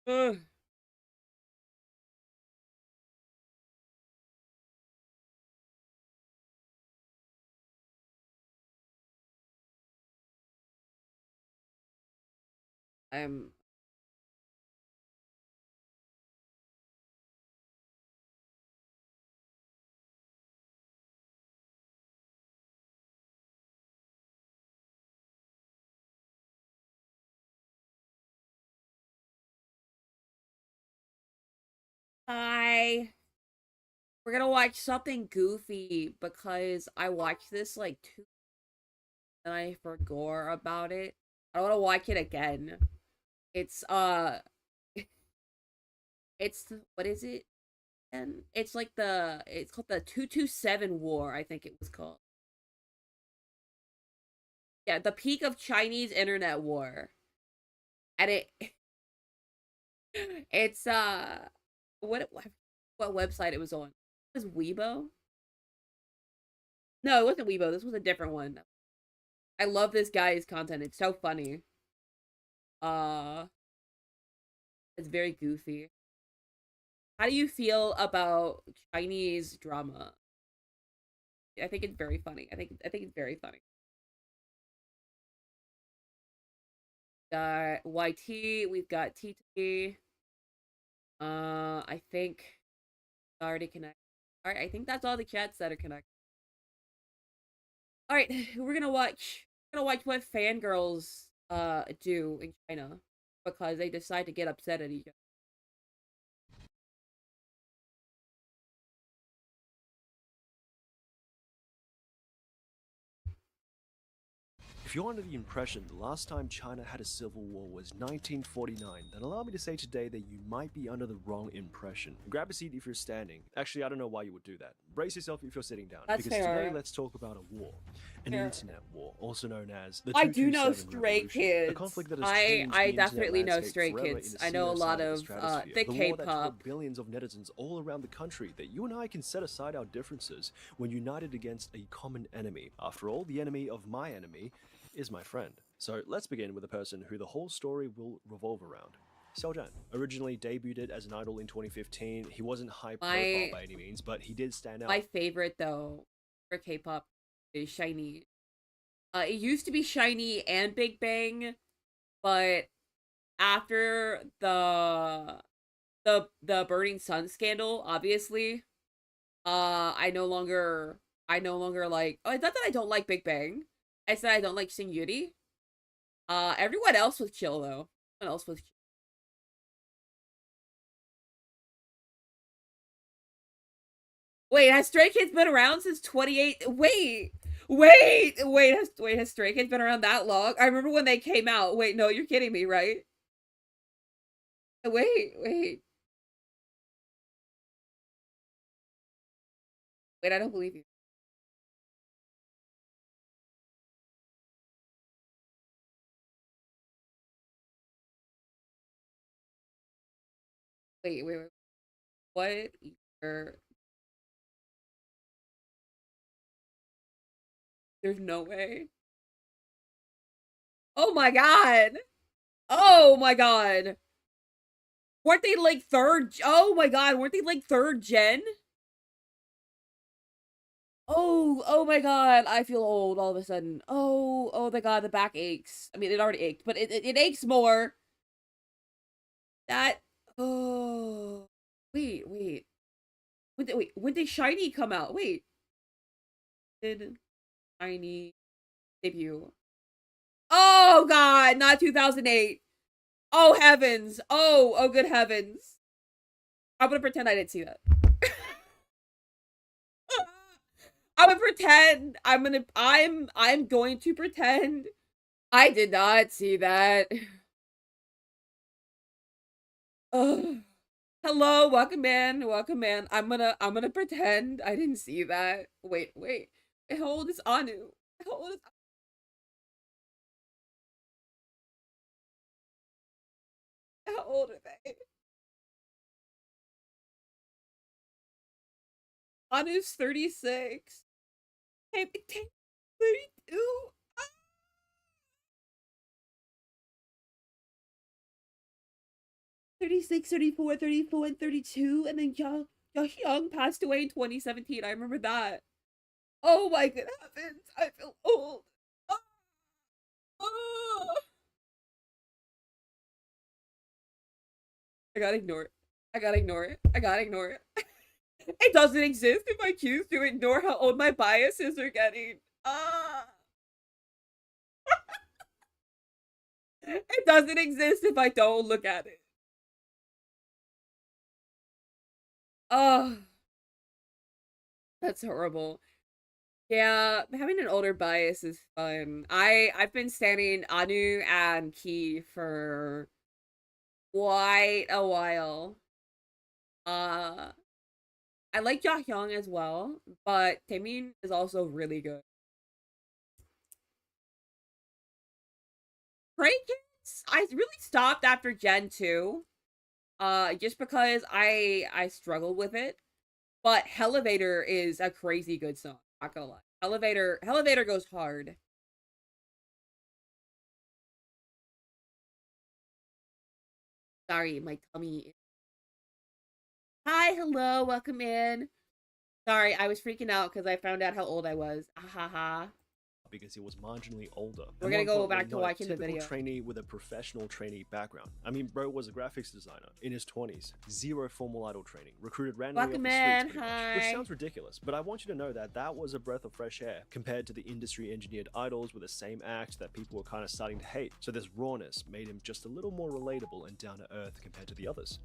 Ugh. I'm Hi. We're gonna watch something goofy because I watched this like two and I forgot about it. I want to watch it again. It's it's what is it? And it's like it's called the 227 War, I think it was called. Yeah, the peak of Chinese internet war. And it's what website it was on? It was Weibo? No, it wasn't Weibo. This was a different one. I love this guy's content. It's so funny. Uh it's very goofy. How do you feel about Chinese drama? I think it's very funny. I think it's very funny. Got YT, we've got TT. I think already connected. All right, I think that's all the chats that are connected. All right, we're gonna watch what fangirls do in China because they decide to get upset at each other. If you're under the impression the last time China had a civil war was 1949, then allow me to say today that you might be under the wrong impression. Grab a seat if you're standing. Actually, I don't know why you would do that. Brace yourself if you're sitting down, That's because today fair. let's talk about a war. An Fair. internet war, also known as the I do know 227 Stray Revolution. A Kids. conflict that has I changed I the internet definitely know landscape Stray forever in Kids. a I know a single lot side of the of stratosphere. thick The war that taught K-pop. billions of netizens all around the country that you and I can set aside our differences when united against a common enemy. After all, the enemy of my enemy is my friend. So let's begin with a person who the whole story will revolve around. Xiao Zhan originally debuted as an idol in 2015. He wasn't high profile My by any means, but he did stand my out. favorite though for K-pop is Shiny. It used to be Shiny and Big Bang, but after the Burning Sun scandal, obviously, I no longer like. Oh, it's not that I don't like Big Bang. It's that I don't like Sing Yuri. Everyone else was chill though. Everyone else was chill. Wait, has Stray Kids been around since 28? Has Stray Kids been around that long? I remember when they came out. Wait, no, you're kidding me, right? Wait. Wait, I don't believe you. Wait. What year? There's no way. Oh my god. Oh my god. Weren't they like third? Oh my god, weren't they like third gen? Oh my god, I feel old all of a sudden. Oh my god, the back aches. I mean, it already ached, but it aches more. That oh wait. When did Shiny come out? Wait, did Shiny debut? Oh god, not 2008. Oh heavens. Oh good heavens. I'm gonna pretend I didn't see that. I'm gonna pretend. I'm going to pretend I did not see that. Ugh. Hello, welcome man. I'm gonna pretend I didn't see that. Wait. How old is Anu? How old is how old are they? Anu's 36. Hey, 32. 36, 34, 34, and 32, and then Young passed away in 2017. I remember that. Oh my good heavens, I feel old. Ah, ah. I gotta ignore it. I gotta ignore it. I gotta ignore it. It doesn't exist if I choose to ignore how old my biases are getting. It doesn't exist if I don't look at it. Oh, that's horrible. Yeah, having an older bias is fun. I've been standing Anu and Ki for quite a while. I like Jahyung as well, but Taemin is also really good. Stray Kids, I really stopped after Gen 2. Just because I struggled with it. But Elevator is a crazy good song, not gonna lie. Elevator goes hard. Sorry, my tummy. Hi, hello, welcome in. Sorry, I was freaking out because I found out how old I was. Ahaha. because he was marginally older. We're gonna go back to watching the video. Trainee with a professional trainee background. I mean, bro was a graphics designer in his 20s, zero formal idol training, recruited randomly off the streets, which sounds ridiculous. But I want you to know that that was a breath of fresh air compared to the industry-engineered idols with the same act that people were kind of starting to hate. So this rawness made him just a little more relatable and down to earth compared to the others,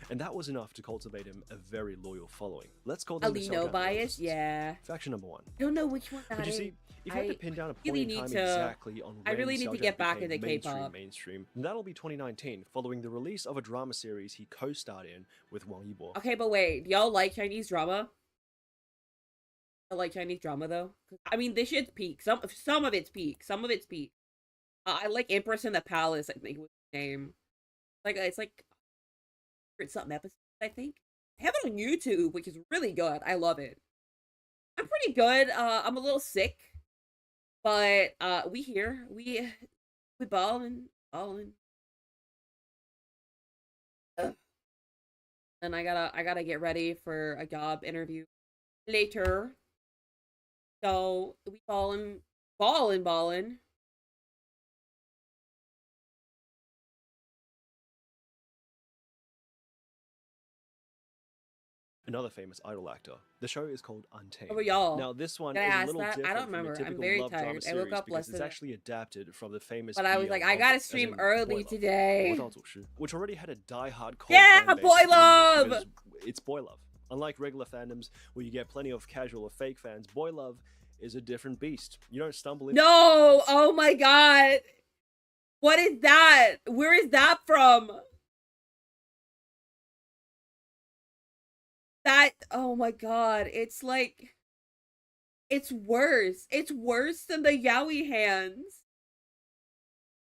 and that was enough to cultivate him a very loyal following. Let's call them the no bias, yeah. Faction number one. I don't know which one that but you is. see, if you had to pin down a point really in time to, exactly on when I really need to get back into K-pop, mainstream, that'll be 2019, following the release of a drama series he co-starred in with Wang Yibo. Okay, but wait, y'all like Chinese drama? I like Chinese drama though. I mean, this shit's peak. Some of it's peak. Some of it's peak. I like Empress in the Palace. I think was the name. Like it's like something episodes. I think I have it on YouTube, which is really good. I love it. I'm pretty good. I'm a little sick, but we here. We balling. And I gotta get ready for a job interview later. So we balling. Another famous idol actor. The show is called Untamed. Oh, y'all. Now this one is a little different I don't remember. from a typical I'm very love tired. drama series I woke up because less it's actually adapted from the famous. But I was like, I gotta stream early today. Which already had a die-hard cult yeah, boy love. It's boy love. Unlike regular fandoms where you get plenty of casual or fake fans, boy love is a different beast. You don't stumble into. No! Oh my god! What is that? Where is that from? That, oh my god, it's like, it's worse. It's worse than the Yaoi hands.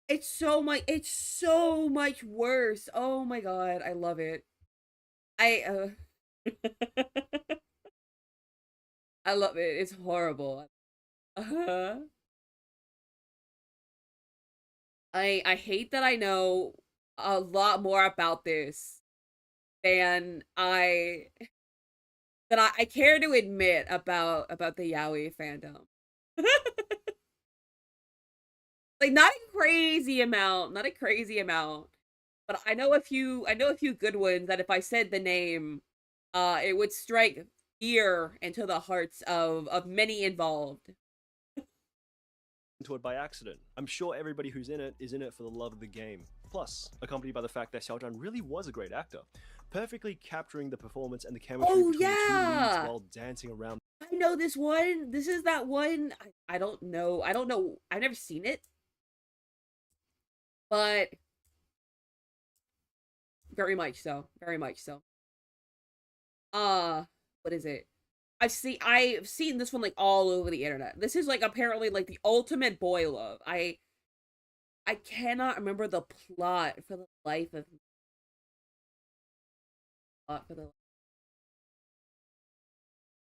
It's so much worse. Oh my god, I love it. I love it. It's horrible. I hate that I know a lot more about this than I care to admit about the Yaoi fandom. Like not a crazy amount, but I know a few good ones that if I said the name, it would strike fear into the hearts of many involved. Into it by accident. I'm sure everybody who's in it is in it for the love of the game. Plus, accompanied by the fact that Xiao Zhan really was a great actor, perfectly capturing the performance and the chemistry between the two leads while dancing around. I know this one. This is that one. I don't know. I've never seen it. But very much so. What is it? I've seen this one like all over the internet. This is like apparently like the ultimate boy love. I cannot remember the plot for the life of me.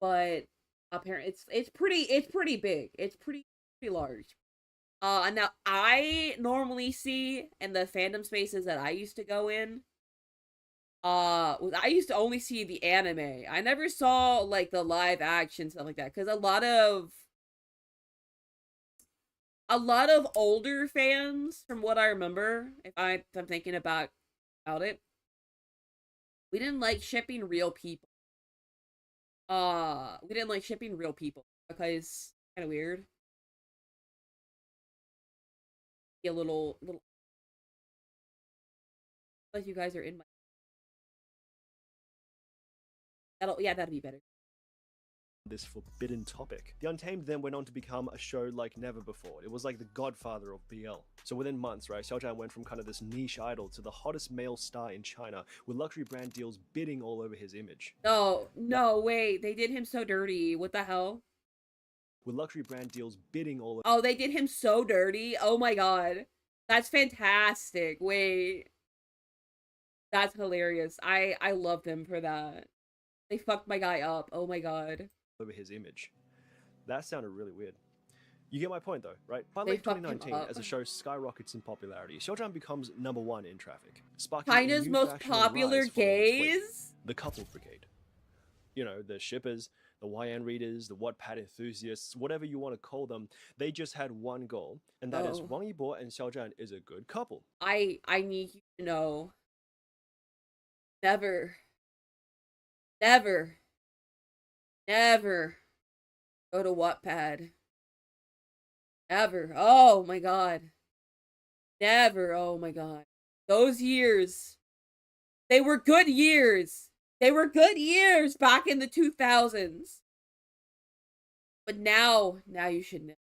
But apparently it's pretty big. It's pretty large. Now I normally see in the fandom spaces that I used to go in, I used to only see the anime. I never saw like the live action stuff like that because a lot of older fans, from what I remember, if I'm thinking about it, we didn't like shipping real people. We didn't like shipping real people because kind of weird. Be a little like you guys are in my. That'll be better. This forbidden topic. The Untamed then went on to become a show like never before. It was like the godfather of BL. So within months, right, Xiaozhan went from kind of this niche idol to the hottest male star in China, with luxury brand deals bidding all over his image. No, wait, they did him so dirty. What the hell? With luxury brand deals bidding all over. Oh, they did him so dirty. Oh my god. That's fantastic. Wait. That's hilarious. I love them for that. They fucked my guy up. Oh my god. Over his image. That sounded really weird. You get my point though, right? By They late fucked him 2019, up. as the show skyrockets in popularity, Xiaozhan becomes #1 in traffic, sparking a China's new most faction and popular rise following its weight. gays? The couple brigade. You know, the shippers, the YN readers, the Wattpad enthusiasts, whatever you want to call them, they just had one goal, and that is Oh. Wang Yibo and Xiaozhan is a good couple. I need you to know. Never. Never. Never go to Wattpad. Never. Oh my god. Never. Oh my god. Those years. They were good years. They were good years back in the 2000s. But now you should know.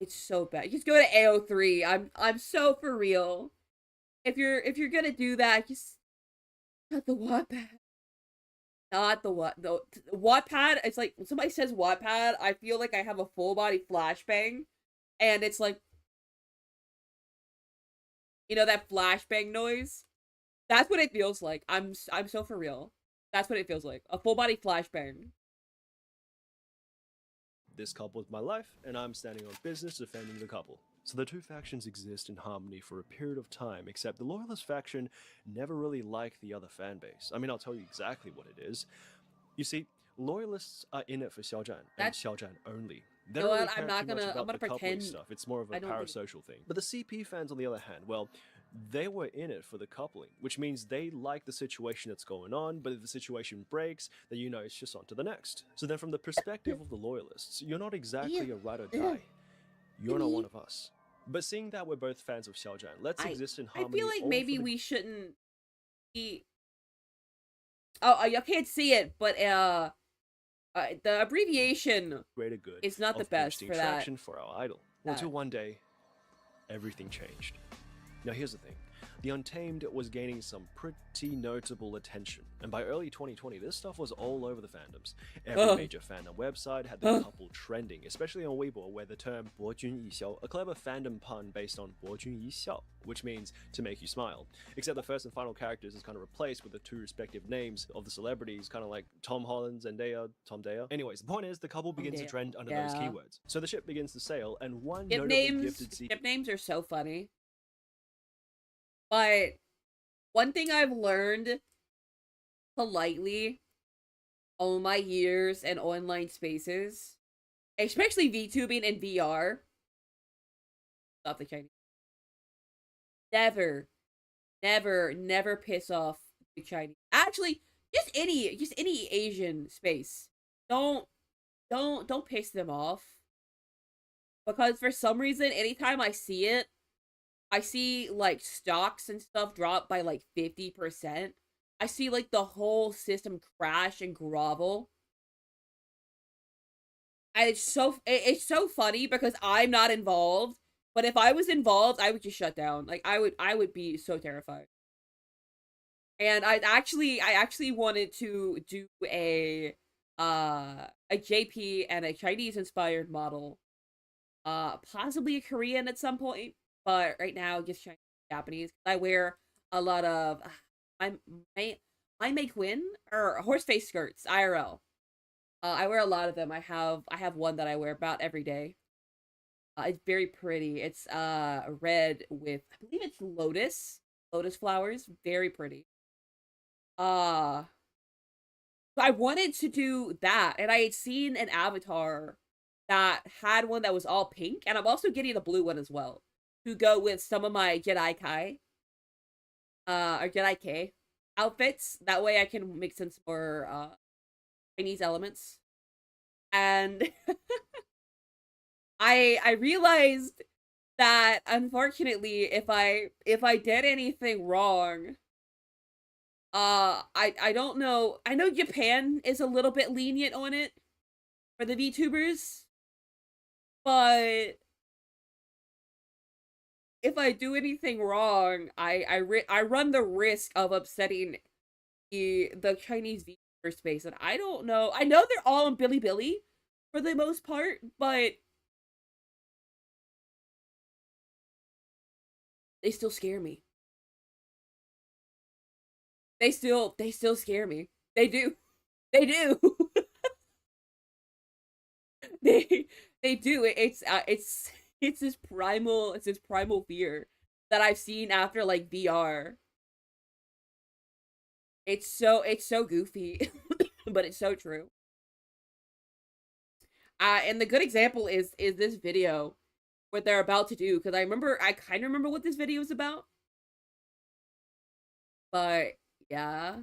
It's so bad. Just go to AO3. I'm so for real. If you're gonna do that, just not the Wattpad. Not the Wattpad. It's like when somebody says Wattpad, I feel like I have a full body flashbang, and it's like, that flashbang noise. That's what it feels like. I'm so for real. That's what it feels like. A full body flashbang. This couple is my life, and I'm standing on business defending the couple. So the two factions exist in harmony for a period of time, except the Loyalist faction never really liked the other fan base. I mean, I'll tell you exactly what it is. You see, Loyalists are in it for Xiaozhan, and Xiaozhan only. They don't really care too much about the couple stuff. It's more of a parasocial thing. But the CP fans, on the other hand, well, they were in it for the coupling, which means they like the situation that's going on, but if the situation breaks, then it's just on to the next. So then from the perspective of the Loyalists, you're not exactly a ride or die. You're not one of us. But seeing that we're both fans of Xiaozhan, let's exist in harmony. I feel like maybe we shouldn't be... Oh, you can't see it, but the abbreviation greater good is not the best for that. For our idol. Until one day, everything changed. Now here's the thing. The Untamed was gaining some pretty notable attention, and by early 2020, this stuff was all over the fandoms. Every major fandom website had the couple trending, especially on Weibo, where the term 博君一笑, a clever fandom pun based on 博君一笑, which means to make you smile. Except the first and final characters is kind of replaced with the two respective names of the celebrities, kind of like Tom Holland, Zendaya, Tom Daya. Anyways, the point is the couple begins to trend under those keywords. So the ship begins to sail, and one notably gifted ship names are so funny. But one thing I've learned politely all my years in online spaces, especially VTubing and VR, stop the Chinese. Never piss off the Chinese. Actually, just any Asian space. Don't piss them off. Because for some reason, anytime I see it, I see, like, stocks and stuff drop by, like, 50%. I see, like, the whole system crash and grovel. And it's so funny because I'm not involved. But if I was involved, I would just shut down. Like, I would be so terrified. And I actually wanted to do a JP and a Chinese-inspired model. Possibly a Korean at some point. But right now, just Chinese, Japanese. I wear a lot of I make Quinn or horse face skirts IRL. I wear a lot of them. I have one that I wear about every day. It's very pretty. It's red with, I believe it's lotus flowers. Very pretty. Uh so I wanted to do that, and I had seen an avatar that had one that was all pink, and I'm also getting a blue one as well to go with some of my Jedi Kai, or Jedi K outfits. That way I can mix in some more Chinese elements. And I realized that unfortunately if I did anything wrong, I don't know. I know Japan is a little bit lenient on it for the VTubers, but if I do anything wrong, I run the risk of upsetting the Chinese VTuber space, and I don't know. I know they're all on Bilibili for the most part, but they still scare me. They still scare me. They do. They do. they they do. It's this primal fear that I've seen after like VR. It's so goofy, but it's so true. And the good example is this video, what they're about to do, because I kind of remember what this video is about, but yeah.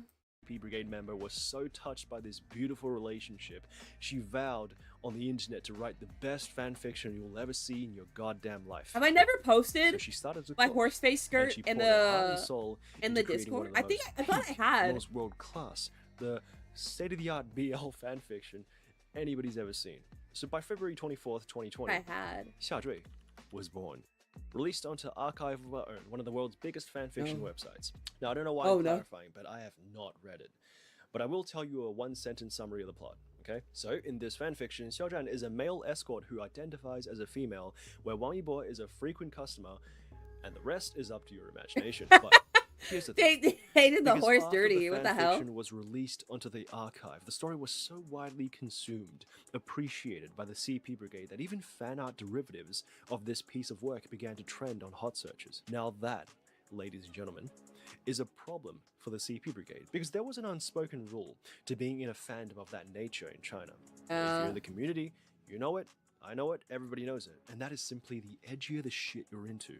CP Brigade member was so touched by this beautiful relationship, she vowed on the internet to write the best fanfiction you'll ever see in your goddamn life. Have I never posted So she started to my cook, horse face and skirt she in poured her heart and the soul in into the creating one Discord? of the I think most I thought I peak, had. most world class, the state-of-the-art BL fanfiction anybody's ever seen. So by February 24th, 2020, I had. Xia Zhui was born. Released onto Archive of Our Own, one of the world's biggest fanfiction websites. Now, I don't know why I'm clarifying, but I have not read it. But I will tell you a one-sentence summary of the plot, okay? So, in this fanfiction, Xiaozhan is a male escort who identifies as a female, where Wang Yibo is a frequent customer, and the rest is up to your imagination. But here's the thing. They did the Because horse after dirty. What the hell? fanfiction was released onto the archive, the story was so widely consumed, appreciated by the CP Brigade, that even fan art derivatives of this piece of work began to trend on hot searches. Now that, ladies and gentlemen, is a problem for the CP Brigade, because there was an unspoken rule to being in a fandom of that nature in China. If you're in the community, you know it, I know it, everybody knows it, and that is simply the edgier the shit you're into,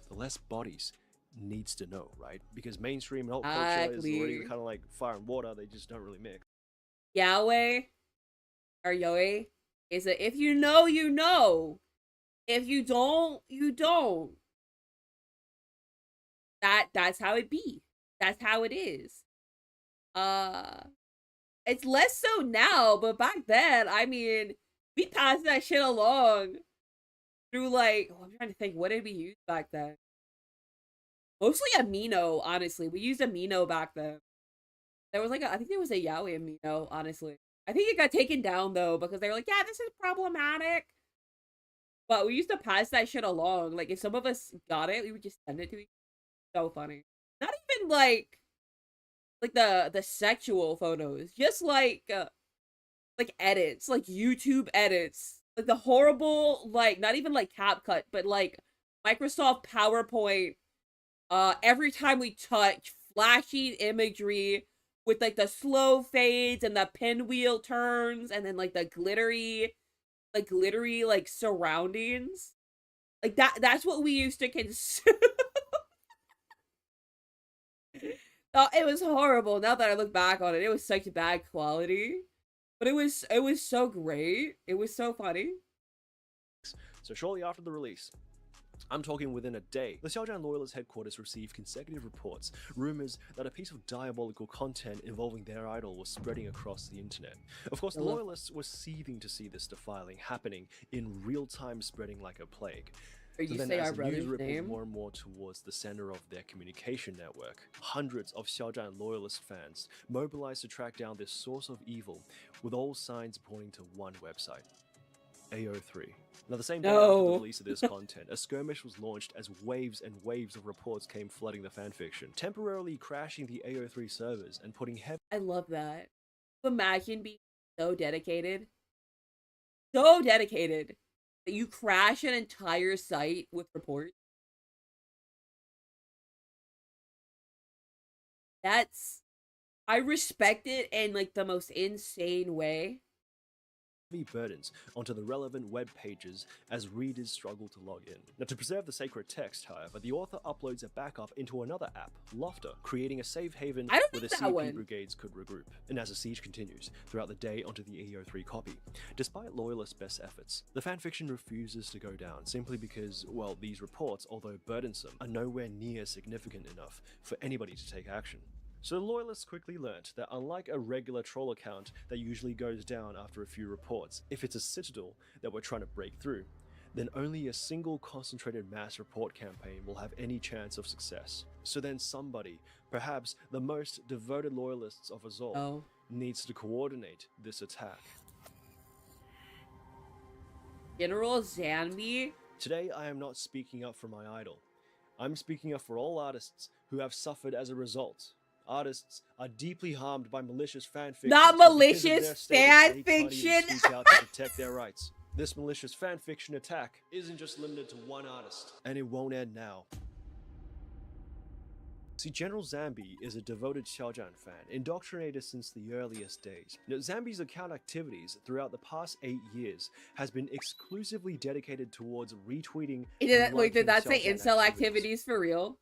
the less bodies needs to know, right? Because mainstream and alt culture is already kind of like fire and water, they just don't really mix. Yahweh or Yoi is that if you know, you know. If you don't, you don't. That's how it be. That's how it is. It's less so now, but back then, I mean, we passed that shit along through like, I'm trying to think, what did we use back then? Mostly Amino, honestly. We used Amino back then. There was like I think there was a Yaoi Amino, honestly. I think it got taken down though because they were like, yeah, this is problematic. But we used to pass that shit along. Like if some of us got it, we would just send it to each other. So funny. Not even like the sexual photos, just like edits, like YouTube edits, like the horrible, like not even like CapCut, but like Microsoft PowerPoint. Every time we touch, flashy imagery with like the slow fades and the pinwheel turns, and then like the glittery like surroundings. Like that's what we used to consume. Oh, it was horrible. Now that I look back on it, it was such bad quality. But it was so great. It was so funny. So shortly after the release, I'm talking within a day, the Xiaozhan Loyalist headquarters received consecutive reports, rumors that a piece of diabolical content involving their idol was spreading across the internet. Of course, the Loyalists were seething to see this defiling happening in real time, spreading like a plague. Or you say our brother's name? More and more towards the center of their communication network, hundreds of Xiaozhan Loyalist fans mobilized to track down this source of evil, with all signs pointing to one website, AO3. Now, the same day after the release of this content, a skirmish was launched as waves and waves of reports came flooding the fanfiction, temporarily crashing the AO3 servers and putting heavy— I love that. Imagine being so dedicated that you crash an entire site with reports. That's I respect it in like the most insane way. Burdens onto the relevant web pages as readers struggle to log in. Now, to preserve the sacred text, however, the author uploads a backup into another app, Lofter, creating a safe haven I don't where the think that CP one. brigades could regroup. And as the siege continues throughout the day onto the EO3 copy, despite Loyalist's best efforts, the fanfiction refuses to go down simply because, well, these reports, although burdensome, are nowhere near significant enough for anybody to take action. So Loyalists quickly learnt that unlike a regular troll account that usually goes down after a few reports, if it's a citadel that we're trying to break through, then only a single concentrated mass report campaign will have any chance of success. So then somebody, perhaps the most devoted loyalists of us all, Oh. needs to coordinate this attack. General Zanby? Today I am not speaking up for my idol. I'm speaking up for all artists who have suffered as a result. Artists are deeply harmed by malicious fanfiction. Not malicious fan fiction. Speak out to protect their rights. This malicious fanfiction attack isn't just limited to one artist, and it won't end now. See, General Zambi is a devoted Xiaojian fan, indoctrinated since the earliest days. Now, Zambi's account activities throughout the past 8 years has been exclusively dedicated towards retweeting. Wait, did that say incel activities for real?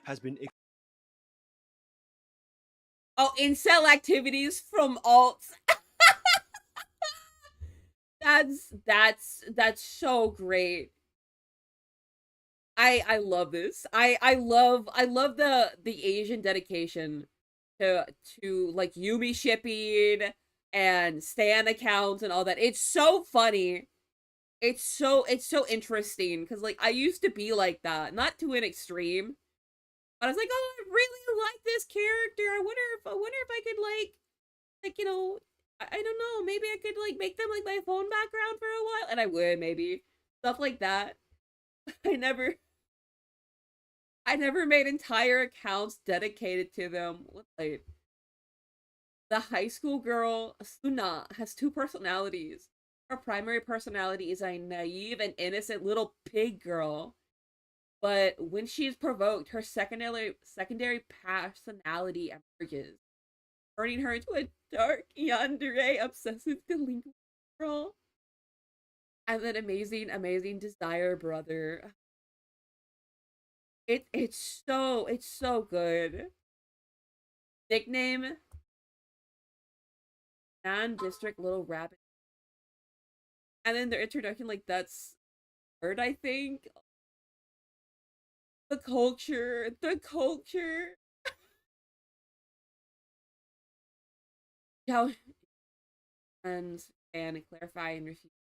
Has been Oh, incel activities from alts. That's so great. I love this. I love the Asian dedication to like Yumi shipping and stan accounts and all that. It's so funny. It's so interesting because like I used to be like that, not to an extreme. But I was like, oh, I really like this character. I wonder if I could like you know, I don't know, maybe I could like make them like my phone background for a while, and I would maybe stuff like that. I never made entire accounts dedicated to them. Like the high school girl Suna has two personalities. Her primary personality is a naive and innocent little pig girl. But when she's provoked, her secondary personality emerges, turning her into a dark yandere obsessive delinquent girl. And then amazing desire brother. It's so good. Nickname District Little Rabbit. And then their introduction, like that's third, I think. The culture. How and clarify and refute.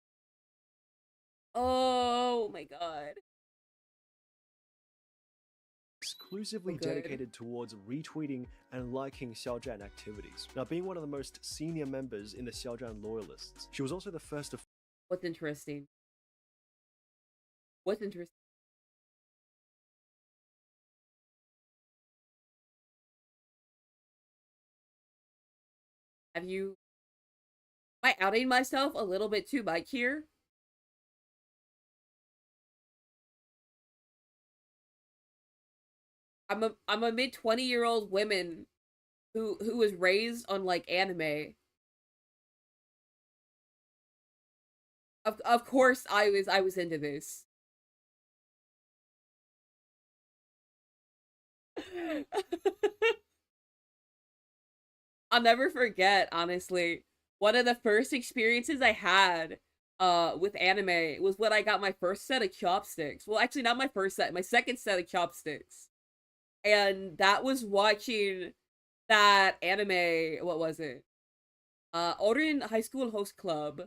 Oh my god. Exclusively dedicated towards retweeting and liking Xiaojian activities. Now, being one of the most senior members in the Xiaojian loyalists, she was also the first to. What's interesting? What's interesting? Have you? Am I outing myself a little bit too much here? I'm a mid-20-year-old woman who was raised on like anime. Of course I was into this. I'll never forget, honestly. One of the first experiences I had with anime was when I got my first set of chopsticks. Well, actually not my first set, my second set of chopsticks. And that was watching that anime, what was it? Ouran High School Host Club.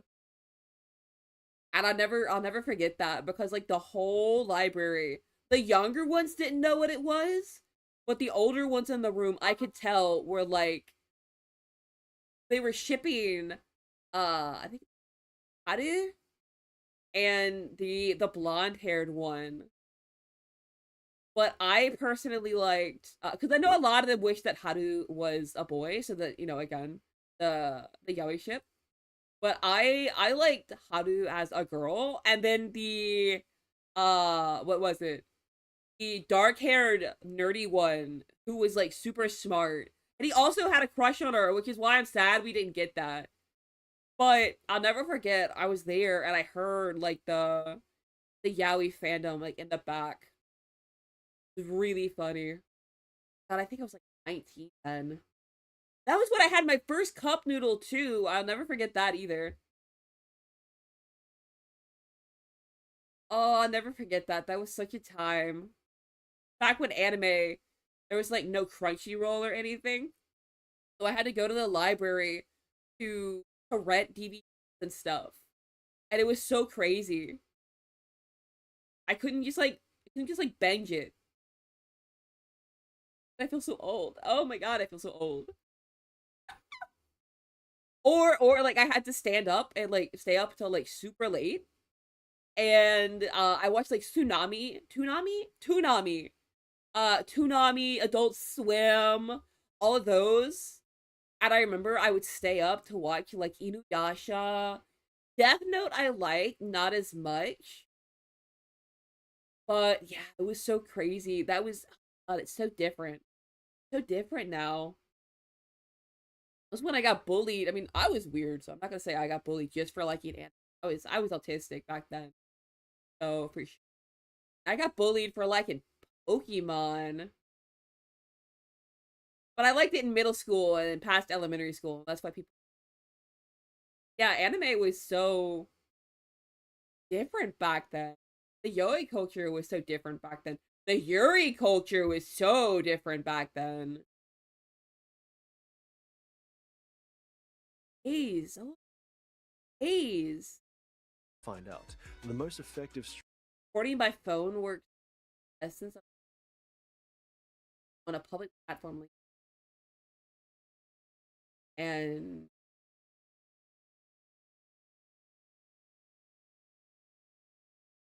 And I'll never forget that because like the whole library, the younger ones didn't know what it was, but the older ones in the room I could tell were like they were shipping I think Haru and the blonde haired one. But I personally liked because I know a lot of them wish that Haru was a boy, so that again the yaoi ship. But I liked Haru as a girl, and then the what was it? the dark-haired nerdy one who was like super smart. And he also had a crush on her, which is why I'm sad we didn't get that. But I'll never forget I was there and I heard like the yaoi fandom like in the back. It was really funny. God, I think I was like 19 then. That was when I had my first cup noodle too. I'll never forget that either. Oh, I'll never forget that. That was such a time. Back when anime, there was like no Crunchyroll or anything. So I had to go to the library to rent DVDs and stuff. And it was so crazy. I couldn't just like binge it. I feel so old. Oh my god, I feel so old. Or like I had to stand up and like stay up till like super late. And I watched like Toonami, Adult Swim, all of those. And I remember I would stay up to watch like Inuyasha. Death Note I like, not as much. But yeah, it was so crazy. That was God, it's so different. So different now. That's when I got bullied. I mean, I was weird, so I'm not gonna say I got bullied just for liking anime. I was autistic back then. So for sure. I got bullied for liking Pokemon. But I liked it in middle school and past elementary school. That's why people. Yeah, anime was so different back then. The Yoi culture was so different back then. The Yuri culture was so different back then. Haze. Oh, Haze. Find out. The most effective Recording by phone works essence on a public platform. And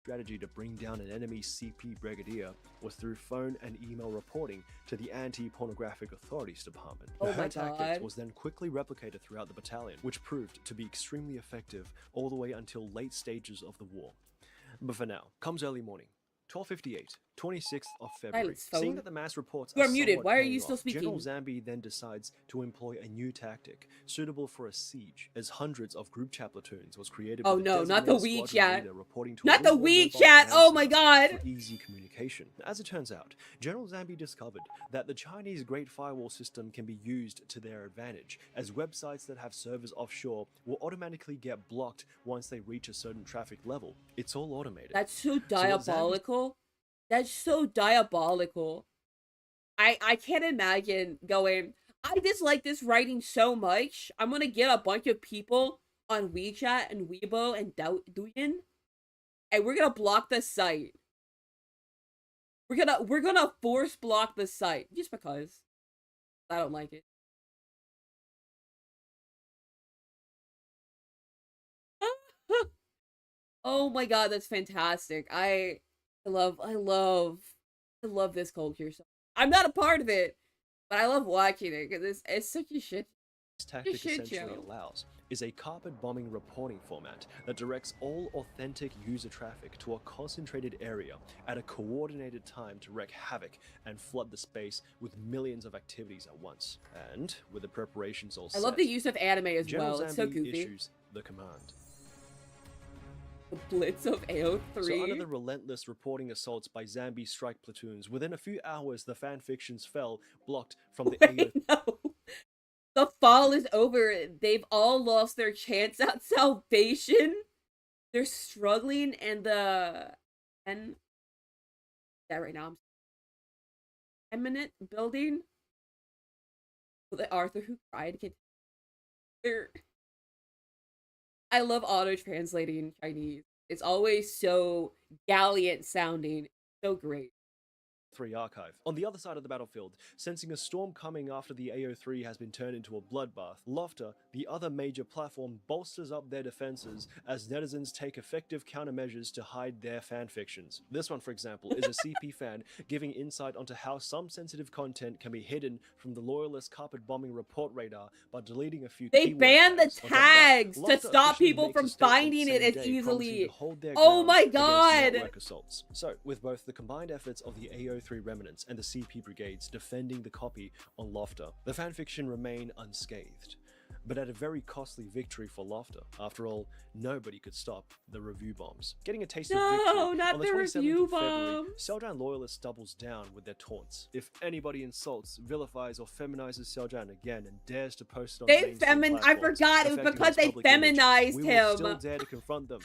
strategy to bring down an enemy CP brigadier was through phone and email reporting to the Anti-Pornographic Authorities Department. oh Her my tactics god. was then quickly replicated throughout the battalion, which proved to be extremely effective all the way until late stages of the war. But for now, comes early morning. 12:58, 26th of February. Silence, phone. Seeing that the mass reports You are muted. somewhat Why are paying you still off, General speaking? Zambi then decides to employ a new tactic suitable for a siege, as hundreds of group chat platoons was created. Oh with a no, not the designated squadron WeChat. leader reporting to a Not the visible mobile WeChat. command Oh my center god. for easy communication. As it turns out, General Zambi discovered that the Chinese Great Firewall system can be used to their advantage, as websites that have servers offshore will automatically get blocked once they reach a certain traffic level. It's all automated. That's so what Zambi diabolical. That's so diabolical. I can't imagine going, I dislike this writing so much. I'm gonna get a bunch of people on WeChat and Weibo and Douyin, and we're gonna block the site. We're gonna force block the site just because I don't like it. Oh my god, that's fantastic. I love this culture. So I'm not a part of it, but I love watching it because it's such a shit. This tactic shit essentially show. allows is a carpet bombing reporting format that directs all authentic user traffic to a concentrated area at a coordinated time to wreak havoc and flood the space with millions of activities at once. And with the preparations all I set, love the use of anime as General well. It's so Zambi goofy. issues the command. The Blitz of AO3. So under the relentless reporting assaults by Zambi strike platoons, within a few hours the fanfictions fell, blocked from the AO. Wait, no. The fall is over. They've all lost their chance at salvation. They're struggling, and that right now I'm eminent building. The Arthur who cried. They're I love auto translating Chinese. It's always so gallant sounding. So great. 3 archive. On the other side of the battlefield, sensing a storm coming after the AO3 has been turned into a bloodbath, Lofter, the other major platform, bolsters up their defenses as netizens take effective countermeasures to hide their fanfictions. This one, for example, is a CP fan giving insight onto how some sensitive content can be hidden from the loyalist carpet bombing report radar by deleting a few They keyword banned the tags. On top of that, tags to Lofter stop officially people makes a from statement finding it same as day, promising to easily. hold their Oh ground my against god! network assaults. So, with both the combined efforts of the AO3 remnants and the CP brigades defending the copy on Lofter, the fanfiction remain unscathed. But at a very costly victory for Lofter. After all, nobody could stop the review bombs. Getting a taste of victory, Not on the the 27th review of February, bombs. Xiaozhan loyalists doubles down with their taunts. If anybody insults, vilifies, or feminizes Xiaozhan again and dares to post it on mainstream I platforms, forgot it was affecting because his they public image, feminized we will him. still dare to confront them.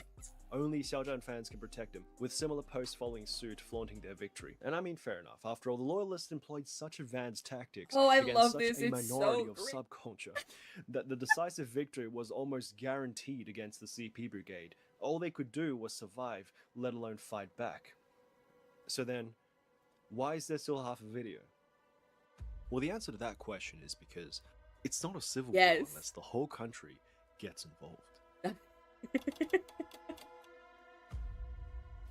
Only Xiaozhan fans can protect him, with similar posts following suit flaunting their victory. And I mean, fair enough. After all, the loyalists employed such advanced tactics Oh, I against love such this. a It's minority so of great. subculture that the decisive victory was almost guaranteed against the CP brigade. All they could do was survive, let alone fight back. So then, why is there still half a video? Well, the answer to that question is because it's not a civil war Yes. unless the whole country gets involved.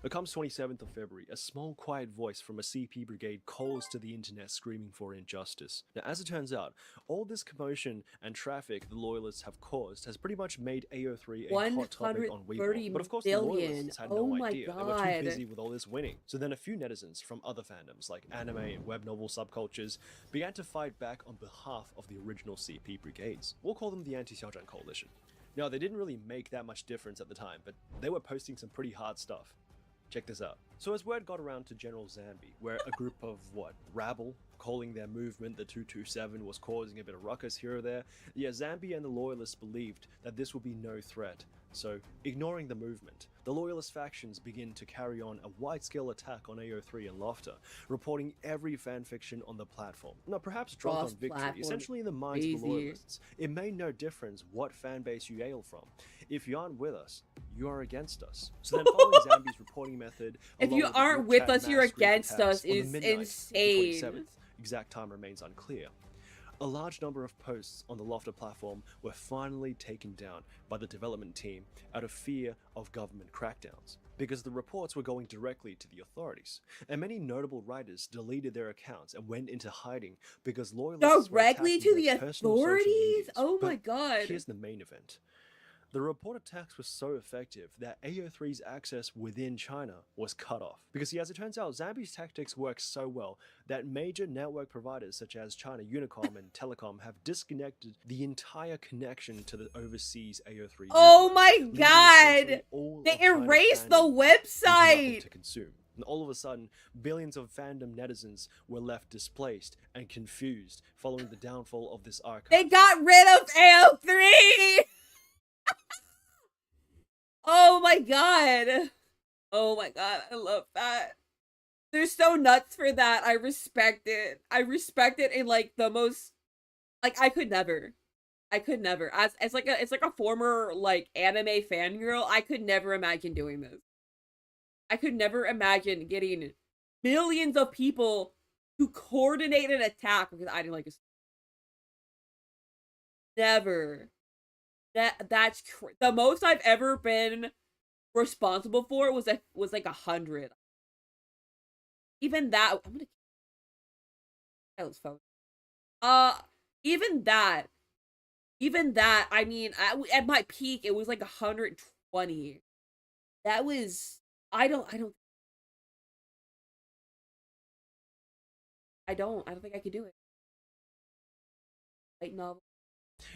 It comes 27th of February, a small quiet voice from a CP brigade calls to the internet screaming for injustice. Now, as it turns out, all this commotion and traffic the loyalists have caused has pretty much made AO3 a hot topic on Weibo. But of course, the loyalists had no idea. They were too busy with all this winning. So then a few netizens from other fandoms, like anime and web novel subcultures, began to fight back on behalf of the original CP brigades. We'll call them the Anti-Xiaozhan Coalition. Now, they didn't really make that much difference at the time, but they were posting some pretty hard stuff. Check this out. So as word got around to General Zambi, where a group of, rabble, calling their movement the 227 was causing a bit of ruckus here or there, Zambi and the loyalists believed that this would be no threat. So, ignoring the movement, the loyalist factions begin to carry on a wide-scale attack on AO3 and Lofter, reporting every fanfiction on the platform. Now, perhaps drunk on victory, essentially in the minds of the loyalists, it made no difference what fanbase you hail from. If you aren't with us, you are against us. So then, following Zambi's reporting method, if you aren't with us, you're against us is insane. Exact time remains unclear. A large number of posts on the Lofter platform were finally taken down by the development team out of fear of government crackdowns, because the reports were going directly to the authorities, and many notable writers deleted their accounts and went into hiding because loyalists directly were to the their personal social authorities? medias. Oh my But god. here's the main event. The report attacks were so effective that AO3's access within China was cut off. Because as it turns out, Zambi's tactics work so well that major network providers such as China Unicom and Telecom have disconnected the entire connection to the overseas AO3 Oh network, my leaving god! essentially all They of China's erased the fandom with nothing website! to consume. And all of a sudden, billions of fandom netizens were left displaced and confused following the downfall of this archive. They got rid of AO3! Oh my god. Oh my god, I love that. They're so nuts for that. I respect it. I respect it in like the most, like I could never. As it's like a former like anime fangirl, I could never imagine doing this. I could never imagine getting millions of people to coordinate an attack because I didn't like it. Never. That's the most I've ever been responsible for was like 100. Even that, I'm gonna. That was phone. Even that. I mean, at my peak, it was like 120. That was. I don't think I could do it. Light novel.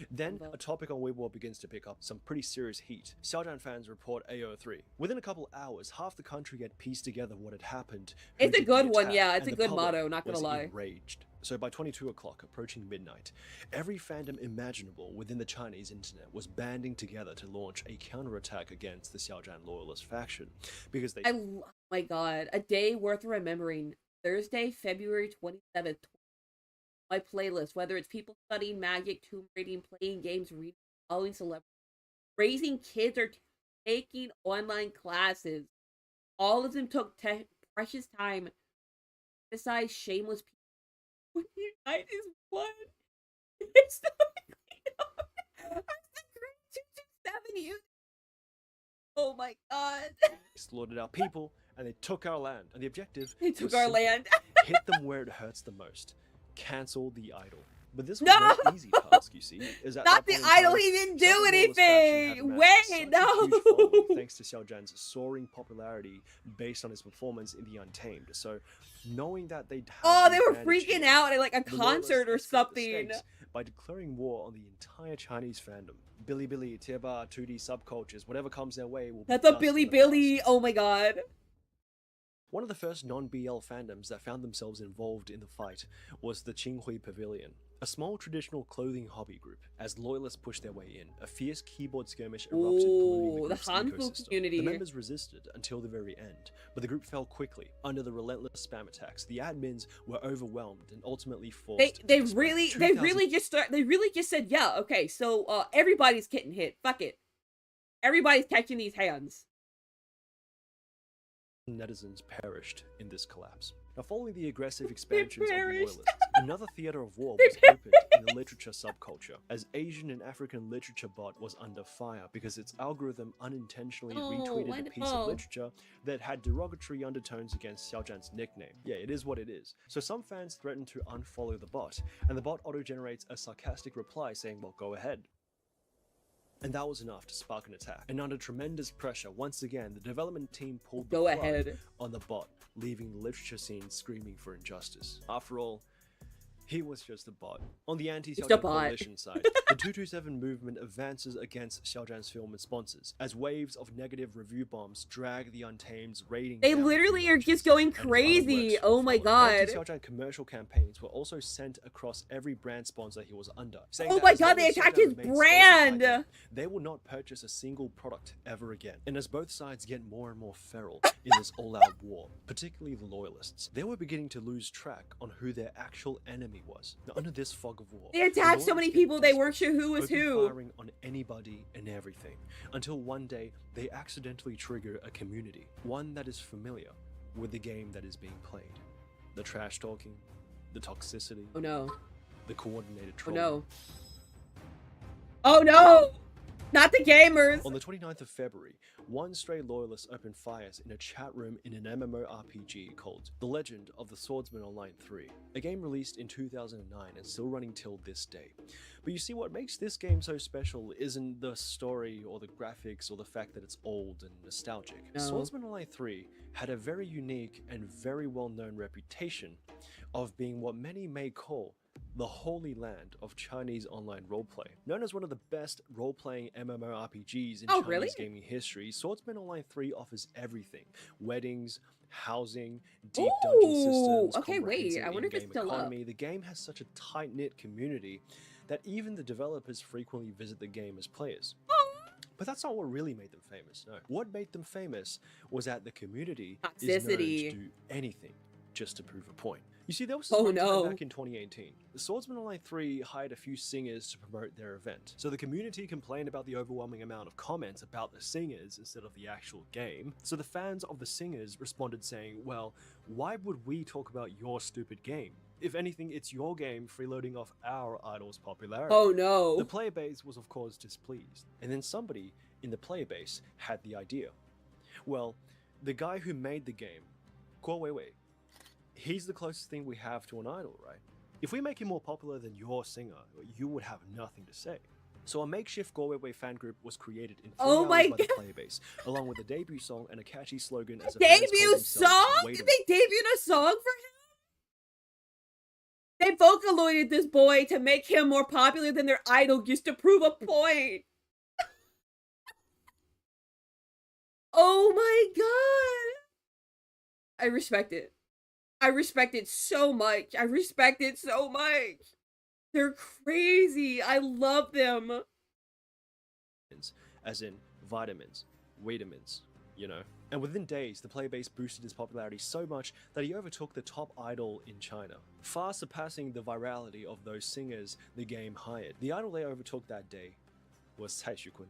Then, a topic on Weibo begins to pick up some pretty serious heat. Xiaozhan fans report AO3. Within a couple hours, half the country had pieced together what had happened. It's a good one, yeah. It's a good motto, not gonna lie. Enraged. So by 22 o'clock, approaching midnight, every fandom imaginable within the Chinese internet was banding together to launch a counterattack against the Xiaozhan loyalist faction. Because they... Oh my god. A day worth remembering. Thursday, February 27th, my playlist, whether it's people studying magic, tomb raiding, playing games, reading, following celebrities, raising kids, or taking online classes, all of them took precious time Besides shameless people would unite his blood. It's the as the great 227 you. Oh my god. Slaughtered our people, and they took our land. And the objective They took was our simple. land. Hit them where it hurts the most. Cancel the idol. But this was No! no easy task, you see. Is at Not that the point in idol, time, he didn't Southern do Lawless faction had anything! amassed Wait, such a no! huge following thanks to Xiao Zhan's soaring popularity based on his performance in The Untamed. So, knowing that they'd have Oh, the they were advantage freaking here, out at like a the Loyalists concert or escalated the something. stakes by declaring war on the entire Chinese fandom. Bilibili, Tieba, 2D subcultures, whatever comes their way will be That's a dust in Billy the Billy. past. Oh my god. One of the first non-BL fandoms that found themselves involved in the fight was the Qinghui Pavilion, a small traditional clothing hobby group. As loyalists pushed their way in, a fierce keyboard skirmish erupted, polluting the Ooh, the group's Hanfu ecosystem. community. The members resisted until the very end, but the group fell quickly under the relentless spam attacks. The admins were overwhelmed and ultimately forced. They to disband. really just said, yeah, okay, so everybody's getting hit. Fuck it. Everybody's catching these hands. Netizens perished in this collapse. Now, following the aggressive expansions of the perished. Loyalists, another theater of war They was opened in the literature subculture, as Asian and African literature bot was under fire because its algorithm unintentionally retweeted a piece of literature that had derogatory undertones against Xiao Zhan's nickname. Yeah, it is what it is. So some fans threatened to unfollow the bot, and the bot auto-generates a sarcastic reply saying, well, go ahead. And that was enough to spark an attack. And under tremendous pressure, once again, the development team pulled the Go plug ahead. on the bot, leaving the literature scene screaming for injustice. After all, he was just a bot. On the anti-Xiao Just a Zhan bot. coalition side, the 227 movement advances against Xiao Zhan's film and sponsors, as waves of negative review bombs drag the Untamed's rating They down literally are notches, just going and other crazy. works Oh my followed. god. Anti-Xiao Zhan commercial campaigns were also sent across every brand sponsor he was under, saying Oh that my as god, long they as Xiao attacked Zhan his remains brand! sponsored by them, they will not purchase a single product ever again. And as both sides get more and more feral in this all-out war, particularly the Loyalists, they were beginning to lose track on who their actual enemy was. Now, under this fog of war, They attacked the so many Loyalists get people, they desperate, weren't sure who was open who. firing on anybody and everything, until one day they accidentally trigger a community, one that is familiar with the game that is being played. The trash talking, the toxicity, Oh no. the coordinated Oh trolling. no. Oh no! Not the gamers! On the 29th of February, one stray loyalist opened fires in a chat room in an MMORPG called The Legend of the Swordsman Online 3, a game released in 2009 and still running till this day. But you see, what makes this game so special isn't the story or the graphics or the fact that it's old and nostalgic. No. Swordsman Online 3 had a very unique and very well-known reputation of being what many may call the Holy Land of Chinese online roleplay. Known as one of the best role-playing MMORPGs in Oh, Chinese really? gaming history, Swordsman Online 3 offers everything: weddings, housing, deep Ooh, dungeon systems, okay, wait, comprehensive I wonder if it's in-game still up. economy. The game has such a tight-knit community that even the developers frequently visit the game as players. But that's not what really made them famous, no. What made them famous was that the community is known to Toxicity. do anything just to prove a point. You see, there was Oh, one time no. back in 2018. The Swordsman Online 3 hired a few singers to promote their event. So the community complained about the overwhelming amount of comments about the singers instead of the actual game. So the fans of the singers responded saying, well, why would we talk about your stupid game? If anything, it's your game freeloading off our idol's popularity. Oh no. The player base was of course displeased, and then somebody in the player base had the idea. Well, the guy who made the game, Guo Weiwei, he's the closest thing we have to an idol, right? If we make him more popular than your singer, you would have nothing to say. So a makeshift Guo Weiwei fan group was created in 3 Oh hours my by the player base, along with a debut song and a catchy slogan as a Debut song? They debuted a song for him? They Vocaloided this boy to make him more popular than their idol just to prove a point. Oh my god. I respect it. I respect it so much. I respect it so much. They're crazy. I love them. As in vitamins, vitamins, you know. And within days, the player base boosted his popularity so much that he overtook the top idol in China, far surpassing the virality of those singers the game hired. The idol they overtook that day was Cai Shukun.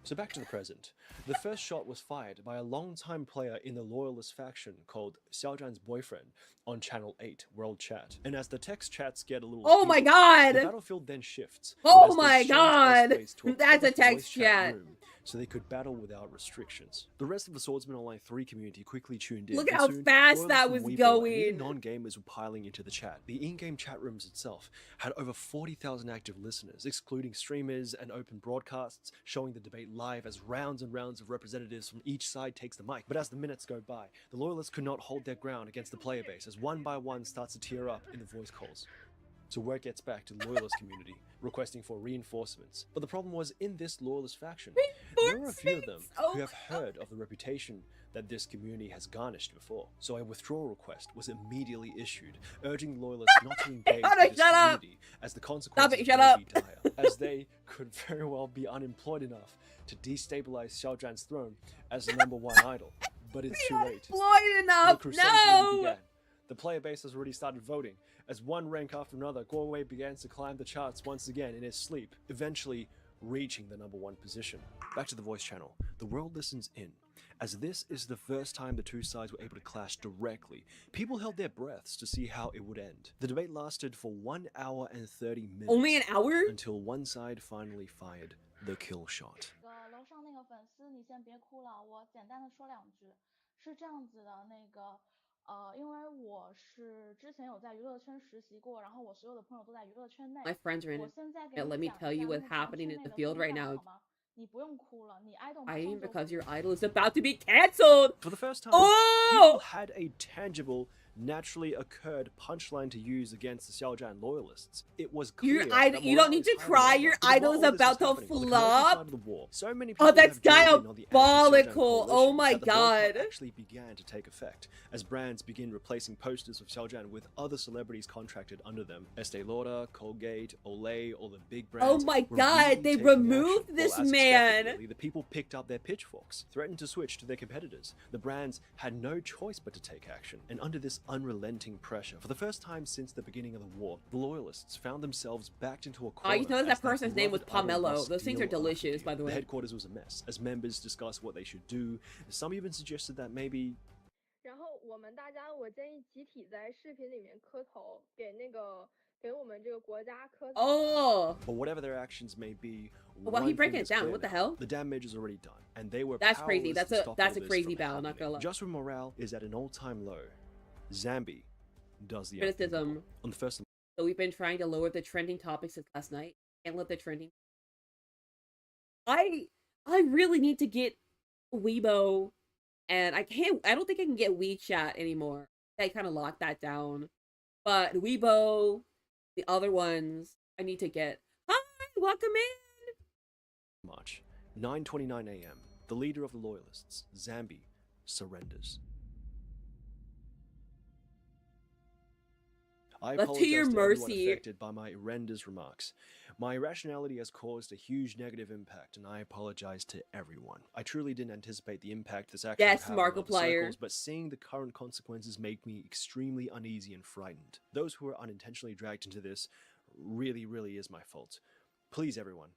So back to the present. The first shot was fired by a longtime player in the Loyalist faction called Xiaozhan's boyfriend on Channel 8 World Chat. And as the text chats get a little Oh my heated, the god! battlefield then shifts. Oh as the my exchange god! escalates to a That's a colorful text voice chat chat. room, so they could battle without restrictions. The rest of the Swordsman Online 3 community quickly tuned in. Look and how soon, fast Loyalists that from was Weibo and even going. non-gamers were piling into the chat. The in-game chat rooms itself had over 40,000 active listeners, excluding streamers and open broadcasts, showing the debate live as rounds and rounds of representatives from each side takes the mic. But as the minutes go by, the Loyalists could not hold their ground against the player base as one by one starts to tear up in the voice calls. So word gets back to the Loyalist community, requesting for reinforcements. But the problem was, in this Loyalist faction, there were a few of them Oh who have my God. heard of the reputation that this community has garnished before. So a withdrawal request was immediately issued, urging the Loyalists not to engage Connor, with this shut up. community, as the consequences Shut may up. be dire, as they could very well be unemployed enough to destabilize Xiaozhan's throne as the #1 idol. But it's too late. Employed The enough. crusades already No. began. The player base has already started voting. As one rank after another, Guowei begins to climb the charts once again in his sleep, eventually reaching the #1 position. Back to the voice channel. The world listens in. As this is the first time the two sides were able to clash directly, people held their breaths to see how it would end. The debate lasted for 1 hour and 30 minutes. Only an hour? Until one side finally fired the kill shot. 楼上那个粉丝，你先别哭了，我简单的说两句。是这样子的，因为我是之前有在娱乐圈实习过，然后我所有的朋友都在娱乐圈内。 My friends are in 我 it. 现在给 Yeah, 你 let me 讲 tell 一 you 下 what's 目前 happening 圈 in 内 the 的 field 风 right 向 now. 好吗？你不用哭了，你 idol 马 I 上 am 就 because your 会 idol is about to be cancelled. For the first time, Oh! people had a tangible, naturally occurred punchline to use against the Xiaozhan loyalists. It was clear that You don't morale need is to high cry, than your ever. Because idol while is all this was about to happening, on the commercial flop. side of the war, so many Oh, people that's have joined in on the anti-Xiaozhan diabolical. Oh coalition my that the boycott God. actually began to take effect, as brands begin replacing posters of Xiaozhan with other celebrities contracted under them. Estee Lauder, Colgate, Olay, all the big brands. Oh my were God, really they taking removed action. this Well, as man. expected, really, the people picked up their pitchforks, threatened to switch to their competitors. The brands had no choice but to take action, and under this unrelenting pressure, for the first time since the beginning of the war, the loyalists found themselves backed into a corner. I just noticed that as their person's name was beloved idol Pomelo. must Those things deal are delicious, after by the way. The headquarters was a mess, as members discussed what they should do. Some even suggested that maybe 然后我们大家，我建议集体在视频里面磕头，给我们这个国家磕头。Oh. But whatever their actions may be, Well, he one breaking thing it is down. clear What the now. hell? The damage is already done, and they were That's crazy. powerless That's to a- stop that's all a this crazy from battle, not gonna happening. lie. Just when morale is at an all-time low, Zambi does the Criticism. unthinkable. On the first So we've been trying to lower the trending topics since last night. Can't let the trending. I really need to get Weibo, and I don't think I can get WeChat anymore. I kind of locked that down. But Weibo, the other ones, I need to get. Hi, welcome in. March, 9:29 a.m., the leader of the loyalists, Zambi, surrenders. I But to apologize your to everyone mercy. affected by my horrendous remarks. My irrationality has caused a huge negative impact, and I apologize to everyone. I truly didn't anticipate the impact this actually Yes, had on other Markiplier. circles, but seeing the current consequences make me extremely uneasy and frightened. Those who are unintentionally dragged into this really is my fault. Please, everyone,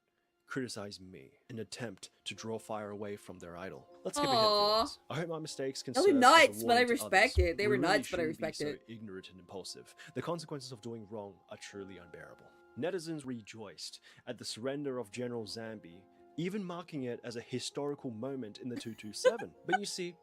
criticize me in an attempt to draw fire away from their idol. Let's skip ahead for Aw. once. I hope my mistakes can They were serve as a nuts, but I warning to respect others. it. They We were really nuts, but I shouldn't be respect so it. ignorant and impulsive. The consequences of doing wrong are truly unbearable. Netizens rejoiced at the surrender of General Zambi, even marking it as a historical moment in the 227. But you see,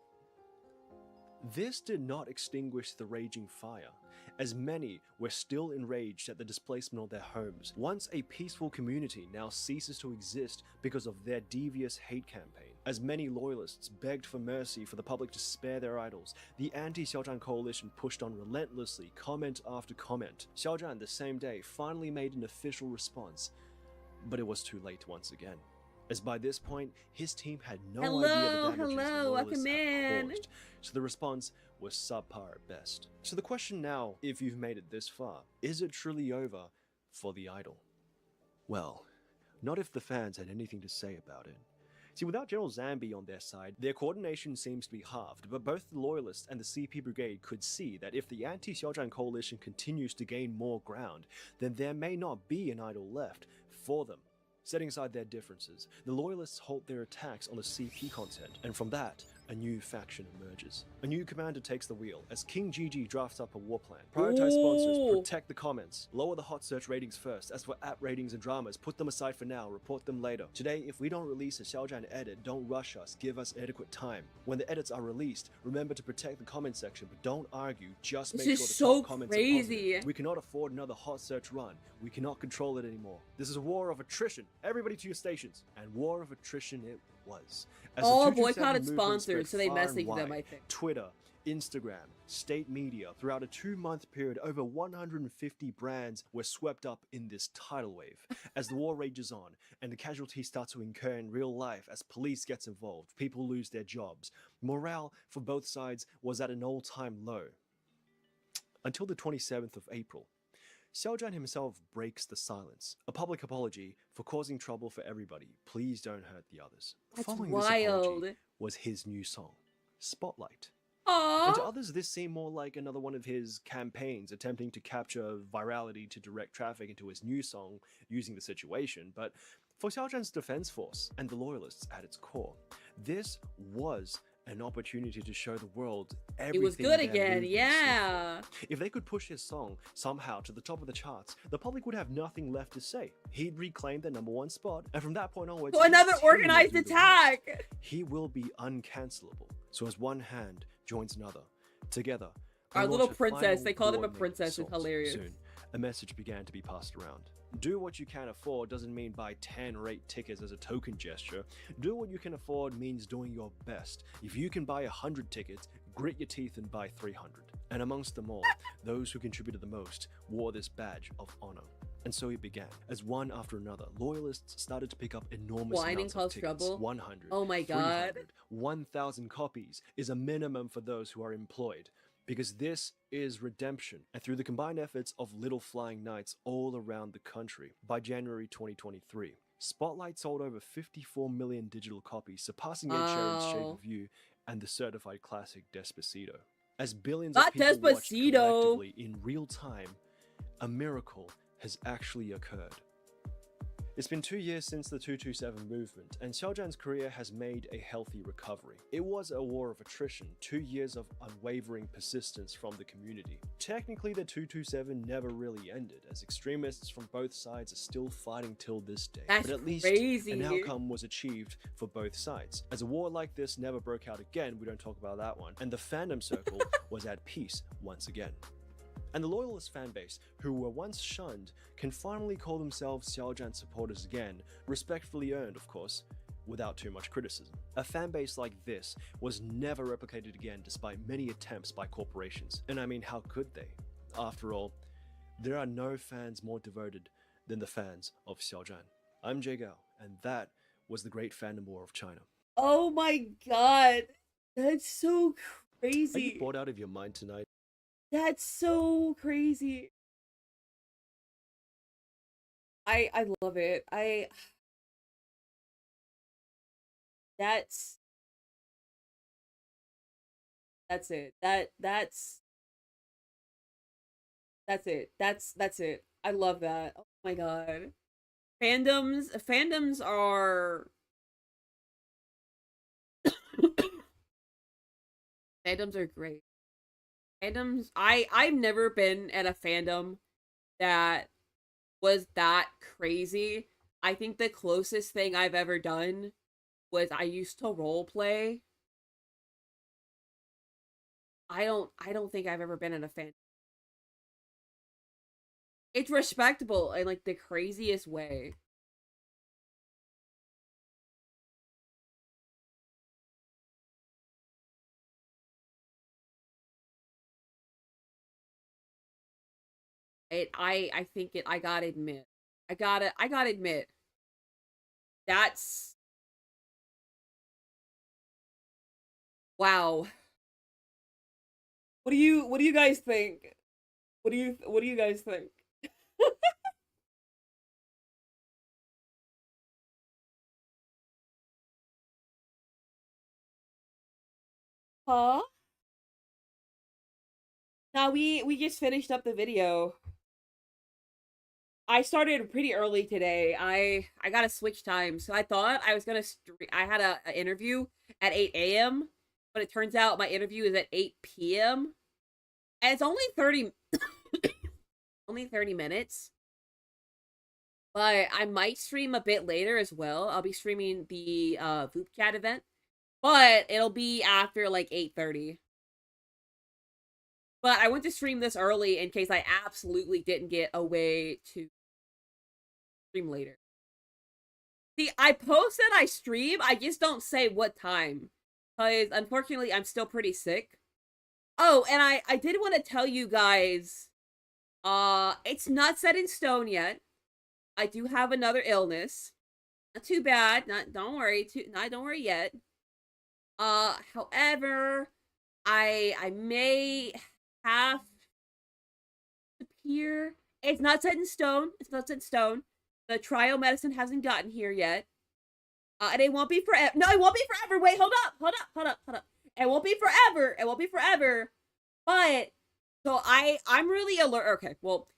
this did not extinguish the raging fire, as many were still enraged at the displacement of their homes. Once a peaceful community now ceases to exist because of their devious hate campaign. As many loyalists begged for mercy for the public to spare their idols, the anti-Xiaozhan coalition pushed on relentlessly, comment after comment. Xiaozhan, the same day, finally made an official response, but it was too late once again. As by this point, his team had no idea the damages the Hello, loyalists welcome had in. caused, so the response was subpar at best. So the question now, if you've made it this far, is it truly over for the idol? Well, not if the fans had anything to say about it. See, without General Zambi on their side, their coordination seems to be halved, but both the Loyalists and the CP Brigade could see that if the anti-Xiaozhan coalition continues to gain more ground, then there may not be an idol left for them Setting aside their differences, the Loyalists halt their attacks on the CP content, and from that, a new faction emerges. A new commander takes the wheel as King Gigi drafts up a war plan. Prioritize sponsors, Ooh. protect the comments, lower the hot search ratings first. As for app ratings and dramas, put them aside for now, report them later. Today, if we don't release a Xiaozhan edit, don't rush us, give us adequate time. When the edits are released, remember to protect the comment section, but don't argue, just This make is sure the so top comments are crazy. positive. We cannot afford another hot search run. We cannot control it anymore. This is a war of attrition. Everybody to your stations. And war of attrition it was. As the All 227 boycotted movement sponsors, so spread they far and message them, wide, I think. Twitter, Instagram, state media. Throughout a 2-month period, over 150 brands were swept up in this tidal wave. As the war rages on, and the casualties start to incur in real life as police gets involved, people lose their jobs. Morale for both sides was at an all-time low. Until the 27th of April. Xiaozhan himself breaks the silence. A public apology for causing trouble for everybody. Please don't hurt the others. That's Following this wild. apology was his new song, Spotlight. And to Aww. others, this seemed more like another one of his campaigns attempting to capture virality to direct traffic into his new song using the situation. But for Xiaozhan's defense force and the Loyalists at its core, this was an opportunity to show the world everything It was good their again, movement stood yeah. for. If they could push his song somehow to the top of the charts, the public would have nothing left to say. He'd reclaim the #1 spot, and from that point onwards, So another his team will organized do the rest. attack. He will be uncancelable. So as one hand joins another, together, Our they'll little launch a princess, final they called him a coordinated princess, it's assault. hilarious. Soon, a message began to be passed around. Do what you can afford doesn't mean buy 10 or 8 tickets as a token gesture. Do what you can afford means doing your best. If you can buy 100 tickets, grit your teeth and buy 300. And amongst them all, those who contributed the most wore this badge of honor. And so it began. As one after another, Loyalists started to pick up enormous Whining amounts of caused tickets. trouble? 100, Oh my god. 300, 1,000 copies is a minimum for those who are employed. Because this is redemption. And through the combined efforts of Little Flying Knights all around the country, by January 2023, Spotlight sold over 54 million digital copies, surpassing Ed Sheeran's Shape Wow. of You and the certified classic Despacito. As billions Not of people watched Despacito. collectively in real time, a miracle has actually occurred. It's been 2 years since the 227 movement, and Xiaozhan's career has made a healthy recovery. It was a war of attrition, 2 years of unwavering persistence from the community. Technically, the 227 never really ended, as extremists from both sides are still fighting till this day. That's but at least crazy. an outcome was achieved for both sides. As a war like this never broke out again, we don't talk about that one, and the fandom circle was at peace once again. And the Loyalist fanbase, who were once shunned, can finally call themselves Xiaozhan supporters again, respectfully earned, of course, without too much criticism. A fanbase like this was never replicated again despite many attempts by corporations. And I mean, how could they? After all, there are no fans more devoted than the fans of Xiaozhan. I'm Jay Gao, and that was the Great Fandom War of China. Oh my god. That's so Are crazy. you bored out of your mind tonight? That's so crazy. I love it. That's it. That's it. That's it. I love that. Oh my god. Fandoms are fandoms are great. Fandoms, I've never been at a fandom that was that crazy. I think the closest thing I've ever done was I used to role play. I don't think I've ever been in a fan. It's respectable in like the craziest way. I think I gotta admit. I gotta admit. That's wow. What do you guys think? What do you guys think? Huh? Now we just finished up the video. I started pretty early today. I got to switch time, so I thought I was gonna. I had a interview at 8 a.m., but it turns out my interview is at 8 p.m. and it's only 30 minutes. But I might stream a bit later as well. I'll be streaming the Voop Chat event, but it'll be after like 8:30. But I went to stream this early in case I absolutely didn't get a way to stream later. See, I post that I stream, I just don't say what time. Because unfortunately, I'm still pretty sick. Oh, and I did want to tell you guys, it's not set in stone yet. I do have another illness. Not too bad. Don't worry. Don't worry yet. However, I may have to appear. It's not set in stone. It's not set in stone. The trial medicine hasn't gotten here yet. And it won't be forever. No, it won't be forever. Wait, hold up. It won't be forever. It won't be forever. But so I'm really alert. Okay, well,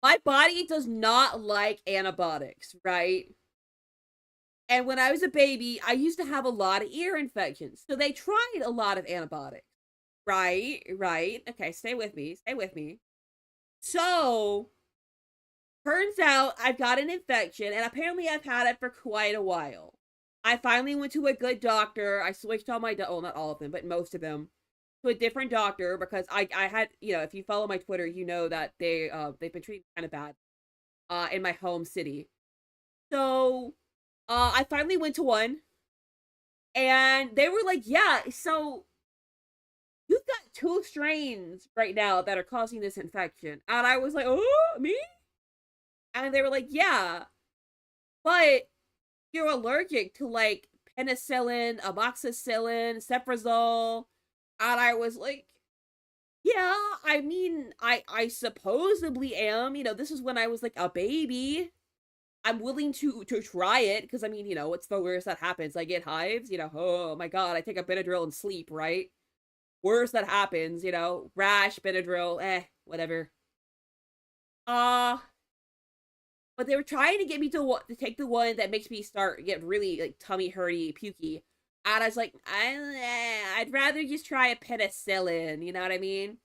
my body does not like antibiotics, right? And when I was a baby, I used to have a lot of ear infections. So they tried a lot of antibiotics. Right. Okay, stay with me. So, turns out I've got an infection, and apparently I've had it for quite a while. I finally went to a good doctor. I switched all my, well, not all of them, but most of them, to a different doctor because I had, if you follow my Twitter, you know that they've been treating me kind of bad in my home city. So I finally went to one, and they were like, yeah, so you've got 2 strains right now that are causing this infection. And I was like, oh, me? And they were like, yeah, but you're allergic to like penicillin, amoxicillin, cefrizol. And I was like, yeah, I mean, I supposedly am. This is when I was like a baby. I'm willing to try it because I mean, what's the worst that happens? I get hives. Oh my god, I take a Benadryl and sleep. Right? Worst that happens. Rash, Benadryl, whatever. But they were trying to get me to take the one that makes me get really like tummy hurty, pukey. And I was like, I'd rather just try a penicillin, you know what I mean?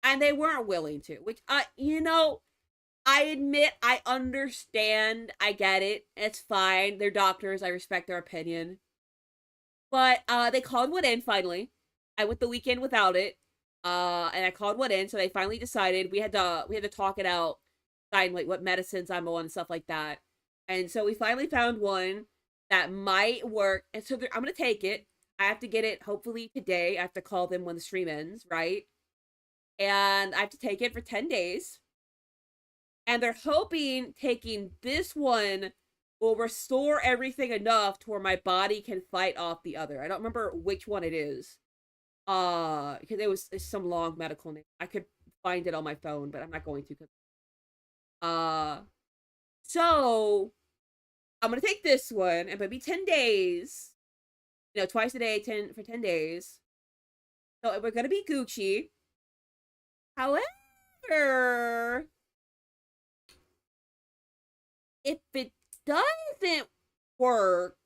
And they weren't willing to, which, I admit, I understand, I get it, it's fine, they're doctors, I respect their opinion. But, they called one in, finally. I went the weekend without it, and I called one in, so they finally decided we had to talk it out, decide, like, what medicines I'm on and stuff like that. And so we finally found one that might work. And so I'm going to take it. I have to get it hopefully today. I have to call them when the stream ends, right? And I have to take it for 10 days. And they're hoping taking this one will restore everything enough to where my body can fight off the other. I don't remember which one it is. Because it's some long medical name. I could find it on my phone, but I'm not going to. So I'm gonna take this one, and maybe 10 days. Twice a day, 10 days. So we're gonna be Gucci. However, if it doesn't work,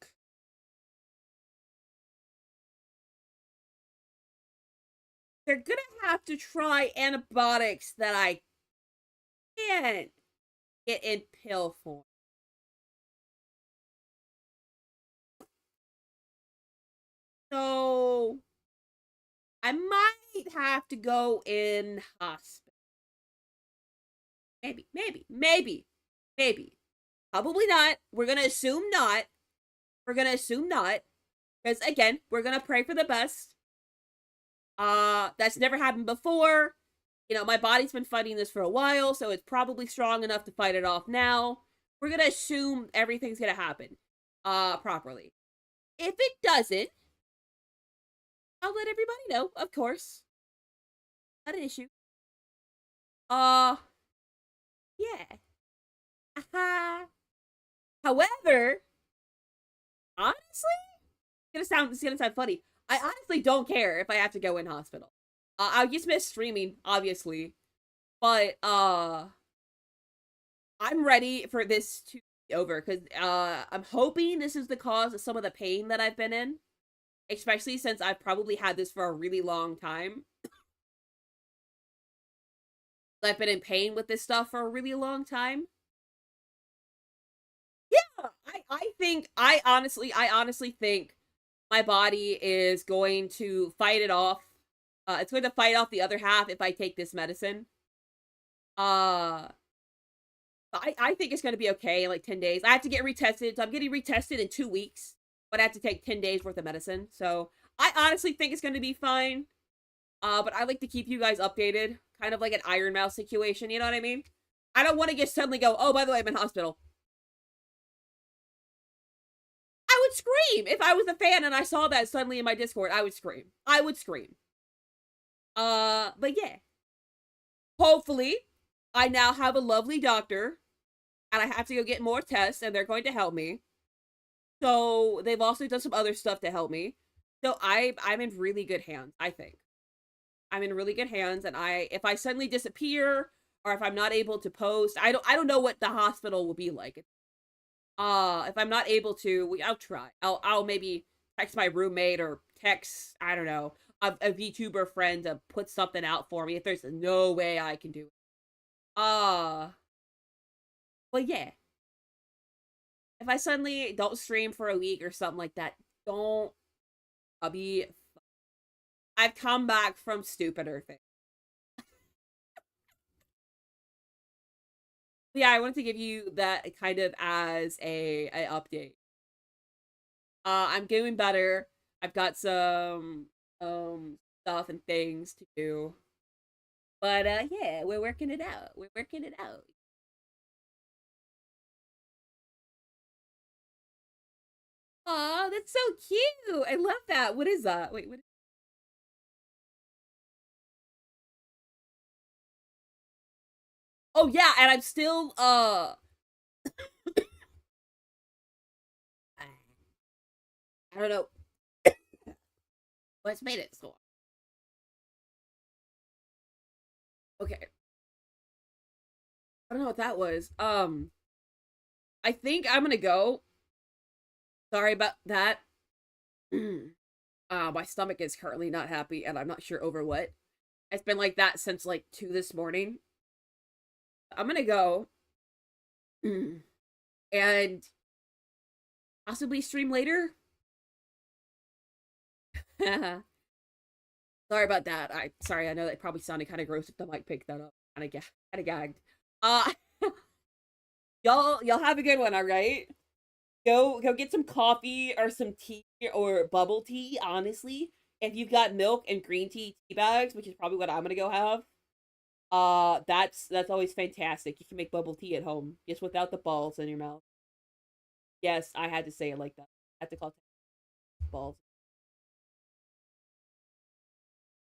they're gonna have to try antibiotics that I can't get in pill form. So I might have to go in hospital. Maybe. Probably not. We're gonna assume not. Because again, we're gonna pray for the best. That's never happened before. My body's been fighting this for a while, so it's probably strong enough to fight it off now. We're gonna assume everything's gonna happen properly. If it doesn't, I'll let everybody know, of course. Not an issue. Yeah. However, honestly, it's gonna sound funny. I honestly don't care if I have to go in hospital. I'll just miss streaming, obviously. But, I'm ready for this to be over because I'm hoping this is the cause of some of the pain that I've been in, especially since I've probably had this for a really long time. I've been in pain with this stuff for a really long time. Yeah, I honestly think my body is going to fight it off. It's going to fight off the other half if I take this medicine. Uh, I think it's going to be okay in like 10 days. I have to get retested, so I'm getting retested in 2 weeks, but I have to take 10 days worth of medicine. So I honestly think it's going to be fine. But I like to keep you guys updated, kind of like an Iron Mouse situation, you know what I mean? I don't want to just suddenly go, oh, by the way, I'm in hospital. I would scream if I was a fan and I saw that suddenly in my Discord. I would scream. I would scream. But yeah. Hopefully, I now have a lovely doctor, and I have to go get more tests, and they're going to help me. So they've also done some other stuff to help me. So I'm in really good hands, I think. I'm in really good hands, and if I suddenly disappear or if I'm not able to post, I don't know what the hospital will be like. If I'm not able to, I'll try. I'll maybe text my roommate or text, I don't know, a VTuber friend to put something out for me if there's no way I can do it. But yeah. If I suddenly don't stream for a week or something like that, don't. I've come back from stupider things. Yeah, I wanted to give you that kind of as a update. I'm doing better. I've got some stuff and things to do. But yeah, we're working it out. We're working it out. Aw, that's so cute. I love that. What is that? Wait, what? Oh yeah, and I'm still I don't know what's made it so. Okay. I don't know what that was. I think I'm gonna go. Sorry about that. My stomach is currently not happy, and I'm not sure over what. It's been like that since like 2 this morning. I'm gonna go and possibly stream later. Sorry about that. I know that probably sounded kind of gross if the mic picked that up. Kind of gagged. Uh, y'all have a good one. All right. Go get some coffee or some tea or bubble tea. Honestly, if you've got milk and green tea bags, which is probably what I'm gonna go have. That's always fantastic. You can make bubble tea at home just without the balls in your mouth. Yes, I had to say it like that. I had to call it balls.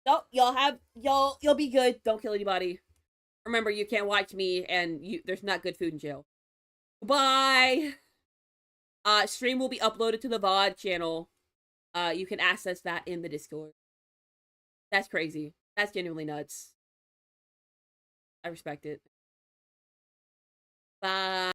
No, you'll be good. Don't kill anybody. Remember, you can't watch me, and there's not good food in jail. Bye. Stream will be uploaded to the VOD channel. You can access that in the Discord. That's crazy. That's genuinely nuts. I respect it. Bye.